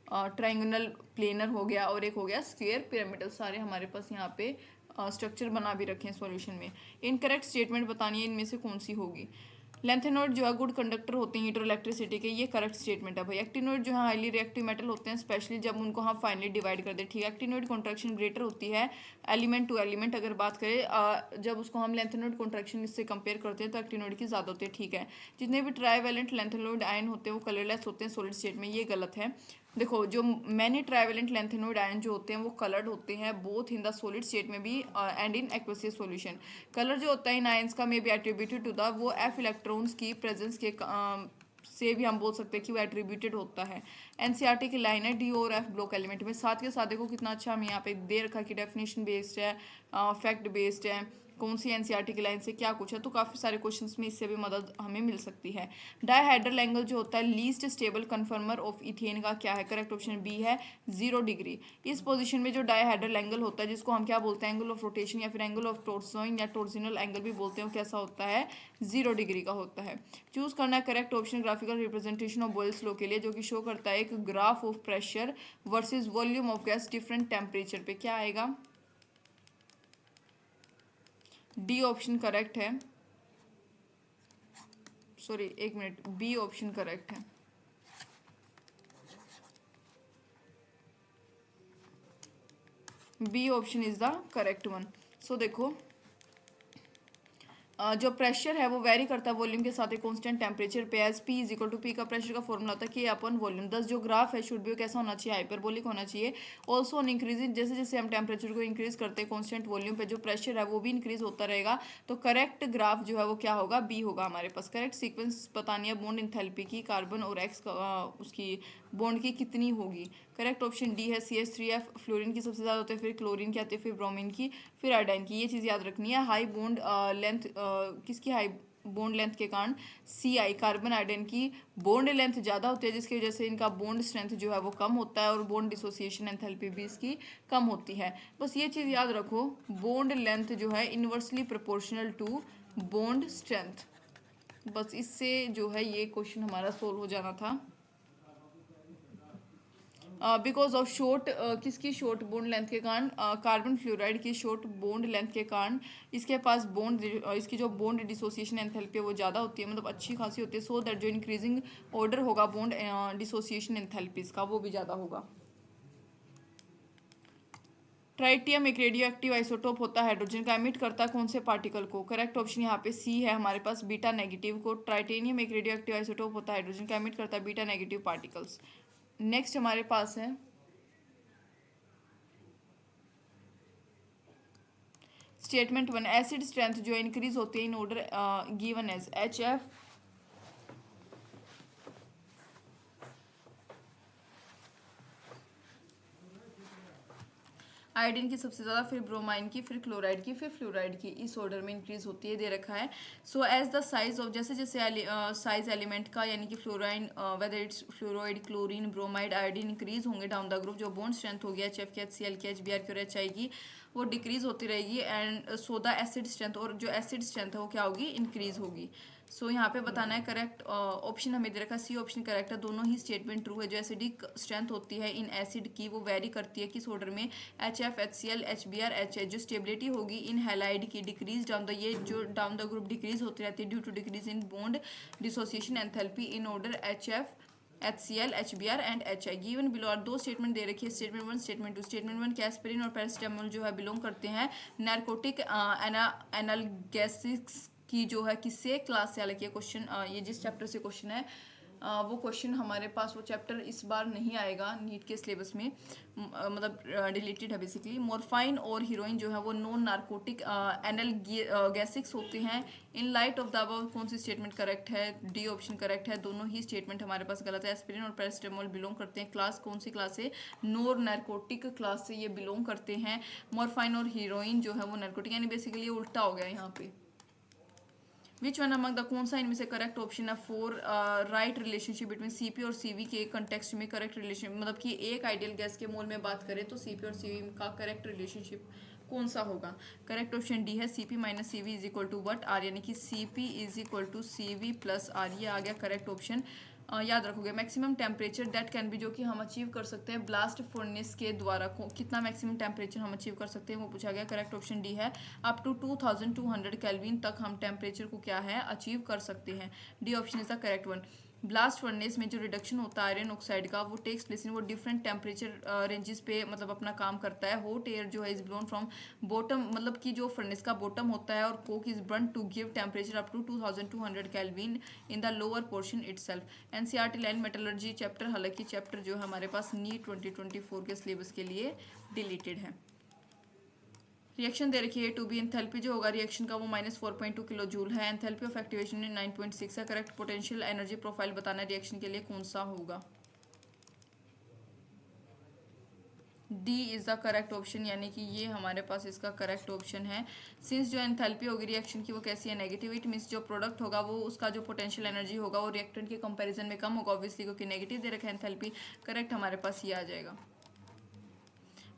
ट्राइगोनल प्लेनर हो गया, और एक हो गया स्क्वायर पिरामिडल। सारे हमारे पास यहाँ पे स्ट्रक्चर बना भी रखे हैं सॉल्यूशन में। इनकरेक्ट स्टेटमेंट बतानी है इनमें से कौन सी होगी। लेंथेनॉइड जो है गुड कंडक्टर होते हैं हीटरोइलेक्ट्रिसिटी के, ये करेक्ट स्टेटमेंट है भाई। एक्टिनॉइड जो है हाईली रिएक्टिव मेटल होते हैं, स्पेशली जब उनको हम फाइनली डिवाइड कर दें, ठीक है। एक्टिनॉइड कॉन्ट्रैक्शन ग्रेटर होती है एलिमेंट टू एलिमेंट। अगर बात करें जब उसको हम लेंथेनॉइड कॉन्ट्रैक्शन इससे कंपेयर करते हैं तो एक्टिनॉइड की ज़्यादा होती है, ठीक है। जितने भी ट्राइवेलेंट लेंथेनॉइड आयन होते हैं वो कलरलेस होते हैं सॉलिड स्टेट में, ये गलत है। देखो जो मैनी ट्राइवेलेंट लेंथेनॉइड आयन जो होते हैं वो कलर्ड होते हैं both in the solid state में भी and in aqueous solution. Colour जो होता है इन आयंस का may be attributed to the वो F इलेक्ट्रॉन्स की प्रेजेंस के से भी हम बोल सकते हैं कि वो एट्रीब्यूटेड होता है। NCERT की लाइन है D और F ब्लॉक एलिमेंट में। साथ के साथ देखो कितना अच्छा हमें यहाँ पे दे रखा कि डेफिनेशन बेस्ड है, फैक्ट बेस्ड है, कौन सी NCERT की लाइन से क्या कुछ है, तो काफ़ी सारे क्वेश्चंस में इससे भी मदद हमें मिल सकती है। डायहाइड्रल एंगल जो होता है लीस्ट स्टेबल कन्फर्मर ऑफ इथेन का क्या है, करेक्ट ऑप्शन बी है 0 डिग्री। इस पोजीशन में जो डायहाइड्रल एंगल होता है जिसको हम क्या बोलते हैं, एंगल ऑफ रोटेशन या फिर एंगल ऑफ टॉर्सोइन या टॉर्सिनल एंगल भी बोलते हैं, कैसा होता है 0 डिग्री का होता है। चूज करना है correct option graphical representation of Boyle's law के लिए, जो कि शो करता है एक graph of pressure versus volume of gas different temperature पे। क्या आएगा, डी ऑप्शन करेक्ट है, सॉरी एक मिनट, बी ऑप्शन करेक्ट है। B option is the correct one. So देखो जो प्रेशर है वो वेरी करता है वॉल्यूम के साथ एक कांस्टेंट टेम्परेचर पे। As P is equal to P का प्रेशर का फॉर्मूला होता है कि अपन वॉल्यूम। दस जो ग्राफ है शुड भी कैसा होना चाहिए, हाइपरबोलिक होना चाहिए। ऑल्सो ऑन इंक्रीजिंग, जैसे जैसे हम टेम्परेचर को इंक्रीज करते हैं कांस्टेंट वॉल्यूम पे जो प्रेशर है वो भी इंक्रीज होता रहेगा। तो करेक्ट ग्राफ जो है वो क्या होगा, बी होगा हमारे पास। करेक्ट सीक्वेंस बतानी है बॉन्ड इंथैल्पी की, कार्बन और एक्स उसकी बॉन्ड की कितनी होगी। करेक्ट ऑप्शन डी है CH3F। फ्लोरीन की सबसे ज़्यादा होती है, फिर क्लोरीन की आती है, फिर ब्रोमीन की, फिर आयोडाइन की। ये चीज़ याद रखनी है। हाई बॉन्ड लेंथ किसकी, हाई बॉन्ड लेंथ के कारण CI कार्बन आयोडाइन की बॉन्ड लेंथ ज़्यादा होती है, जिसकी वजह से इनका बॉन्ड स्ट्रेंथ जो है वो कम होता है और बॉन्ड डिसोसिएशन एंथैल्पी भी इसकी कम होती है। बस ये चीज़ याद रखो, बॉन्ड लेंथ जो है inversely proportional to bond strength. बस इससे जो है ये क्वेश्चन हमारा सोल्व हो जाना था। बिकॉज ऑफ शॉर्ट किसकी शॉर्ट बॉन्ड लेंथ के कारण, कार्बन फ्लोराइड की शॉर्ट बॉन्ड लेंथ के कारण इसके पास बॉन्ड इसकी जो बॉन्ड डिसोसिएशन एंथैल्पी है वो ज़्यादा होती है, मतलब अच्छी खासी होती है। सो दैट जो इंक्रीजिंग ऑर्डर होगा बॉन्ड डिसोसिएशन एंथैल्पीज का वो भी ज़्यादा होगा। ट्राइटियम एक रेडियो एक्टिव आइसोटोप होता है, हाइड्रोजन का एमिट करता है कौन से पार्टिकल को। करेक्ट ऑप्शन यहाँ पे सी है हमारे पास, बीटा नेगेटिव को। ट्राइटेनियम एक रेडियो एक्टिव आइसोटोप होता है, हाइड्रोजन का एमिट करता है बीटा नेगेटिव पार्टिकल्स। नेक्स्ट हमारे पास है स्टेटमेंट 1। एसिड स्ट्रेंथ जो इंक्रीज होती है in order given as HF iodine की सबसे ज़्यादा, फिर ब्रोमाइन की, फिर क्लोराइड की, फिर फ्लोराइड की, इस ऑर्डर में इंक्रीज होती है, दे रखा है। So as the size of, जैसे जैसे साइज एलिमेंट का यानी कि fluorine whether it's fluoride, chlorine, bromide, iodine increase होंगे डाउन द ग्रुप, जो बॉन्ड स्ट्रेंथ होगी HF की, HCl की, HBr की और HI की वो डिक्रीज होती रहेगी। And so the acid strength, और जो एसिड स्ट्रेंथ है वो क्या होगी, इंक्रीज होगी। सो यहाँ पे बताना है करेक्ट ऑप्शन हमें दे रखा है सी ऑप्शन करेक्ट है, दोनों ही स्टेटमेंट ट्रू है। जो एसिडिक स्ट्रेंथ होती है इन एसिड की वो वेरी करती है किस ऑर्डर में, HF, HCl, HBr, HH। जो स्टेबिलिटी होगी इन हैलाइड की डिक्रीज डाउन द, ये जो डाउन द ग्रुप डिक्रीज होती रहती है due to decrease in bond dissociation enthalpy in order HF, HCl, HBr and HI। Given below और दो स्टेटमेंट दे रखी है, स्टेटमेंट 1 स्टेटमेंट 2। स्टेटमेंट 1 एस्पिरिन और पैरासिटामोल जो है बिलोंग करते हैं नारकोटिक एनाल्गेसिक्स की जो है किससे क्लास से। हालांकि ये क्वेश्चन ये जिस चैप्टर से क्वेश्चन है वो क्वेश्चन हमारे पास वो चैप्टर इस बार नहीं आएगा नीट के सिलेबस में, मतलब डिलीटेड है बेसिकली। मोरफाइन और हीरोइन जो है वो नॉन नार्कोटिक एनाल्गेसिक्स होते हैं। In light of the above कौन सी स्टेटमेंट करेक्ट है, डी ऑप्शन करेक्ट है। दोनों ही स्टेटमेंट हमारे पास गलत है। एस्पिरिन और पैरासिटामोल बिलोंग करते हैं क्लास कौन सी क्लास से, नॉन नार्कोटिक क्लास से ये बिलोंग करते हैं। मोरफाइन और हीरोइन जो है वो नार्कोटिक, यानी बेसिकली उल्टा हो गया यहाँ पे। विच वन अमंग द, कौन सा इनमें से करेक्ट ऑप्शन है for right relationship between CP और सीवी के कंटेक्स्ट में करेक्ट रिलेशन, मतलब कि एक आइडियल गैस के मोल में बात करें तो सीपी और सीवी का करेक्ट रिलेशनशिप कौन सा होगा। करेक्ट ऑप्शन डी है CP minus CV is equal to what R, यानी कि CP is equal to CV plus R, ये आ गया करेक्ट ऑप्शन। याद रखोगे maximum temperature that can be, जो कि हम अचीव कर सकते हैं ब्लास्ट फर्नेस के द्वारा, कितना मैक्सिमम टेम्परेचर हम अचीव कर सकते हैं वो पूछा गया। करेक्ट ऑप्शन डी है अप टू 2200 केल्विन तक हम टेम्परेचर को क्या है अचीव कर सकते हैं। D option is the correct one. Blast furnace में जो रिडक्शन होता है आयरन ऑक्साइड का वो टेक्स प्लेस इन, वो डिफरेंट टेम्परेचर रेंजेस पे मतलब अपना काम करता है। हॉट एयर जो है इज ब्लोन फ्रॉम बॉटम, मतलब कि जो फर्नेस का बॉटम होता है, और coke is burn to give temperature up to 2200 kelvin in the lower portion itself. NCERT line metallurgy chapter, हालांकि चैप्टर जो है हमारे पास नीट 2024 के सिलेबस के लिए डिलीटेड है। रिएक्शन दे रखी है टू बी, एंथैल्पी जो होगा रिएक्शन का वो -4.2 किलो जूल है। एंथैल्पी ऑफ एक्टिवेशन 9.6 है। करेक्ट पोटेंशियल एनर्जी प्रोफाइल बताना है रिएक्शन के लिए कौन सा होगा। D is the correct option, यानी कि ये हमारे पास इसका करेक्ट ऑप्शन है। सिंस जो एंथैल्पी होगी रिएक्शन की वो कैसी है नेगेटिव, इट मीन्स जो प्रोडक्ट होगा वो उसका जो पोटेंशियल एनर्जी होगा वो रिएक्टेंट के कंपैरिजन में कम होगा, ऑब्वियसली क्योंकि नेगेटिव दे रखा है एंथैल्पी। करेक्ट हमारे पास ये आ जाएगा।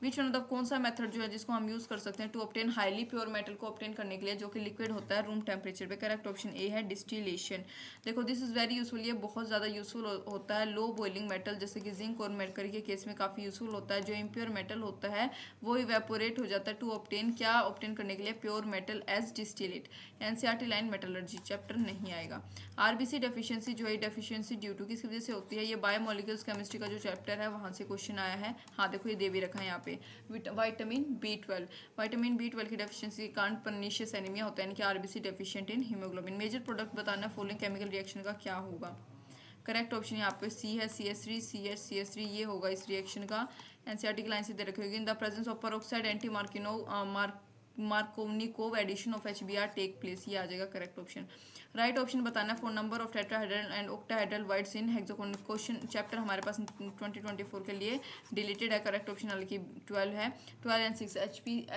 विच वन ऑफ कौन सा मेथड जो है जिसको हम यूज कर सकते हैं to obtain highly pure metal को ऑब्टेन करने के लिए जो कि लिक्विड होता है रूम टेम्परेचर पे। करेक्ट ऑप्शन ए है डिस्टिलेशन। देखो दिस इज वेरी यूजफुल, ये बहुत ज़्यादा यूजफुल होता है लो बॉइलिंग मेटल जैसे कि जिंक और मेर्करी के केस में काफ़ी यूजफुल होता है। जो इम्प्योर मेटल होता है वो इवेपोरेट हो जाता है टू ऑब्टेन, क्या ऑब्टेन करने के लिए pure metal as distillate. NCERT line metallurgy chapter नहीं आएगा। आरबीसी डेफिशिएंसी जो है डेफिशिएंसी ड्यू टू किस वजह से होती है, ये बायोमोलिक्यूल्स केमिस्ट्री का जो चैप्टर है वहाँ से क्वेश्चन आया है। हाँ देखो ये दे भी रखा है यहाँ पे। विटामिन B12, विटामिन B12 की डेफिशिएंसी के कारण परनीशियस एनीमिया होता है, यानी कि RBC deficient in haemoglobin. Major product बताना फॉलोइंग केमिकल रिएक्शन का क्या होगा। करेक्ट ऑप्शन यहाँ पे सी है CH3 CH CH3, ये होगा इस रिएक्शन का। एनसीईआरटी की लाइन से दे रखी होगी in the presence of peroxide anti Markovnikov addition of HBr take place, ये आ जाएगा करेक्ट ऑप्शन। राइट ऑप्शन बताना for number of tetrahedral and octahedral voids in hexagonal. Question chapter हमारे पास 2024 के लिए डिलीटेड है। करेक्ट ऑप्शन हालांकि 12 है। 12 एंड 6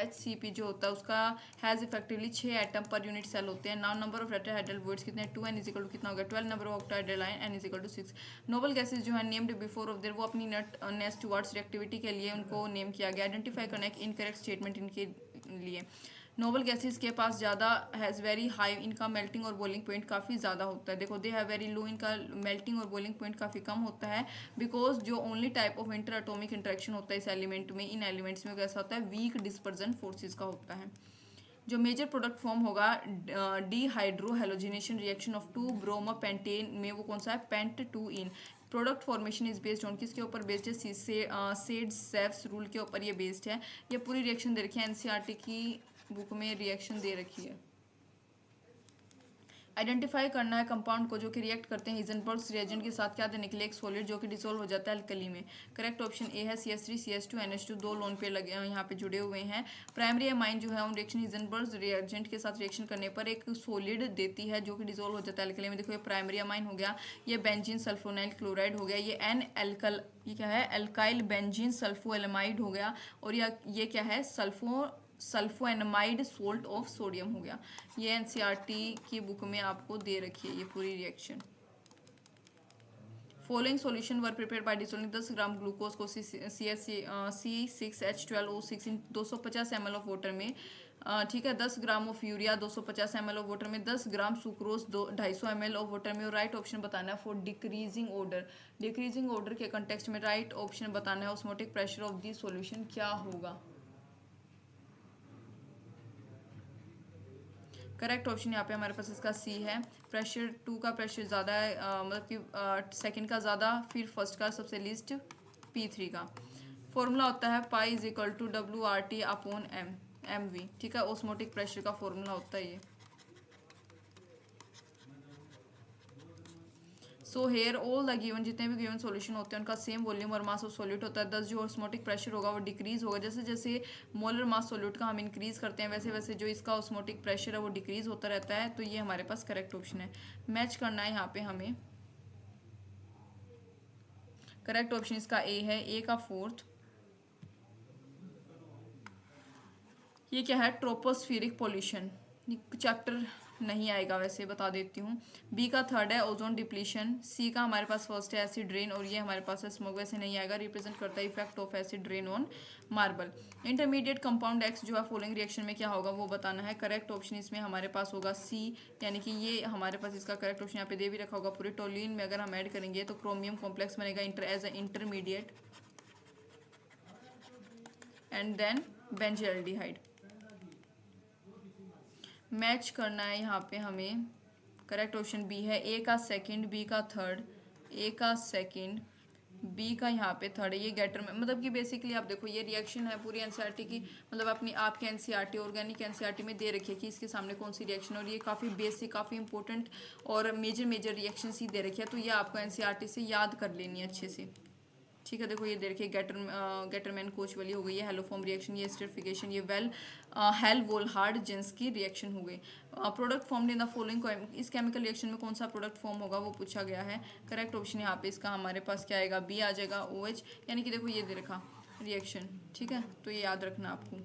HCP जो होता है उसका has effectively 6 atom per unit cell होते हैं। Now number of tetrahedral voids कितने 2n इज इक्वल टू कितना होगा 12, number of octahedral ion n is equal to 6। Noble gases जो है नेम्ड बिफोर ऑफ देयर, वो अपनी नेस टुवर्ड्स रिएक्टिविटी के लिए उनको नेम किया गया। आइडेंटिफाई करना एक इनकरेक्ट स्टेटमेंट इनके लिए। नोबल गैसेस के पास ज़्यादा हैज़ वेरी हाई, इनका मेल्टिंग और बॉइलिंग पॉइंट काफ़ी ज़्यादा होता है। देखो दे हैव वेरी लो, इनका मेल्टिंग और बॉइलिंग पॉइंट काफ़ी कम होता है बिकॉज जो only type of inter atomic interaction होता है इस एलिमेंट में, इन एलिमेंट्स में कैसा होता है वीक डिस्पर्जन फोर्सेज का होता है। जो मेजर प्रोडक्ट फॉर्म होगा dehydro halogenation reaction of 2 bromopentane में, वो कौन सा है pent 2 ene. Product formation is based on किसके ऊपर बेस्ड है, सेड्स रूल के ऊपर ये बेस्ड है। ये पूरी रिएक्शन दे रखी है एनसीईआरटी की बुक में, रिएक्शन दे रखी है। आइडेंटिफाई करना है कंपाउंड को जो कि रिएक्ट करते हैं हिजनबर्ग्स रिएजेंट के साथ क्या देने के लिए, एक सॉलिड जो कि डिसॉल्व हो जाता है अल्कली में। करेक्ट ऑप्शन ए है CH3 CH2 NH2, दो लोन पे लगे यहाँ पे जुड़े हुए हैं। प्राइमरी अमाइन जो है उन रिएक्शन हिजनबर्ग्स रिएजेंट के साथ रिएक्शन करने पर एक सॉलिड देती है जो कि डिसॉल्व हो जाता है अल्कली में। देखो ये प्राइमरी अमाइन हो गया, ये बेंजीन सल्फोनाइल क्लोराइड हो गया, ये ये क्या है एल्काइल बेंजीन सल्फोएलमाइड हो गया, और ये क्या है सल्फोएनमाइड सोल्ट ऑफ सोडियम हो गया। ये एनसीईआरटी की बुक में आपको दे रखी है ये पूरी reaction. Following solution were prepared by dissolving 10 gram glucose को C6H12O6 in 250 ml of water में ठीक है, 10 gram of urea 250 ml of water में 10 ग्राम सुक्रोज 250 ml ऑफ वाटर में। राइट ऑप्शन बताना है for decreasing order. Decreasing order के context में राइट ऑप्शन बताना है osmotic pressure of the solution क्या होगा। करेक्ट ऑप्शन यहाँ पे हमारे पास इसका सी है। प्रेशर 2 का प्रेशर ज़्यादा है, मतलब कि सेकंड का ज़्यादा, फिर फर्स्ट का सबसे लीस्ट, P3 का। फॉर्मूला होता है pi is equal to WRT upon MV। ठीक है, ऑस्मोटिक प्रेशर का फॉर्मूला होता है ये। So here all the given, जितने भी गिवन सॉल्यूशन होते हैं उनका सेम वॉल्यूम और मास ऑफ सॉल्यूट होता है। दस जो ऑस्मोटिक प्रेशर होगा वो डिक्रीज होगा। जैसे जैसे मोलर मास सॉल्यूट का हम इंक्रीज करते हैं वैसे वैसे जो इसका ऑस्मोटिक प्रेशर है वो डिक्रीज होता रहता है। तो ये हमारे पास करेक्ट ऑप्शन है। मैच करना है यहाँ पे हमें। करेक्ट ऑप्शन इसका ए है, ए का फोर्थ। ये क्या है, ट्रोपोस्फिरिक पॉल्यूशन। चैप्टर नहीं आएगा वैसे, बता देती हूँ। बी का थर्ड है ओजोन डिप्लीशन। सी का हमारे पास फर्स्ट है एसिड रेन, और ये हमारे पास है स्मोक, वैसे नहीं आएगा। रिप्रेजेंट करता है effect of acid rain on marble. Intermediate compound x जो है फॉलोइंग रिएक्शन में क्या होगा वो बताना है। करेक्ट ऑप्शन इसमें हमारे पास होगा सी, यानी कि ये हमारे पास इसका करेक्ट ऑप्शन यहाँ पे दे भी रखा होगा। पूरे टोलिन में अगर हम ऐड करेंगे तो क्रोमियम कॉम्प्लेक्स बनेगा as a intermediate, and then benzaldehyde. Match करना है यहाँ पे हमें। करेक्ट ऑप्शन बी है, ए का सेकंड, बी का थर्ड। ए का सेकंड, बी का यहाँ पे थर्ड है। ये गेटर में, मतलब कि बेसिकली आप देखो ये रिएक्शन है पूरी एनसीईआरटी की, मतलब अपनी आपके एनसीईआरटी ऑर्गेनिक एनसीईआरटी में दे रखी है कि इसके सामने कौन सी रिएक्शन, और ये काफ़ी बेसिक, काफ़ी इंपॉर्टेंट और मेजर रिएक्शन ही दे रखी है। तो ये आपको एनसीईआरटी से याद कर लेनी है अच्छे से। ठीक है, देखो ये देखिए गेटरमैन कोच वाली हो गई है, हेलोफॉर्म रिएक्शन, ये स्टेरिफिकेशन, ये हेल वोल्हार्ड जेंस की रिएक्शन हो गई। Product formed in the following, इस केमिकल रिएक्शन में कौन सा प्रोडक्ट फॉर्म होगा वो पूछा गया है। करेक्ट ऑप्शन यहाँ पे इसका हमारे पास क्या आएगा, बी आ जाएगा, OH। यानी कि देखो ये दे रखा रिएक्शन। ठीक है, तो ये याद रखना आपको।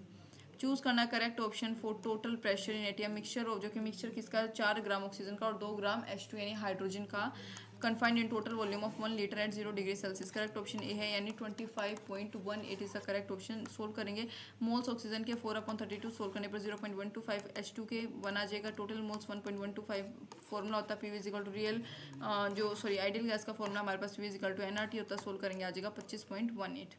चूज करना correct option for total pressure in ATM mixture of, जो कि मिक्सचर किसका, 4 ग्राम ऑक्सीजन का और 2 ग्राम H2 यानी हाइड्रोजन का, confined in total volume of 1 liter at 0 degree Celsius. Correct option A है, यानी 25.18 is the correct option. Solve करेंगे मोल्स ऑक्सीजन के 4/32, सोल्व करने पर 0.125, H2 के 1 आ जाएगा, टोटल मोल्स 1.125। फॉर्मूला होता है पी इक्वल टू रियल, जो सॉरी आइडियल गैस का फॉर्मूला हमारे पास पी इक्वल टू NRT होता है। सोल्व करेंगे आ जाएगा 25.18।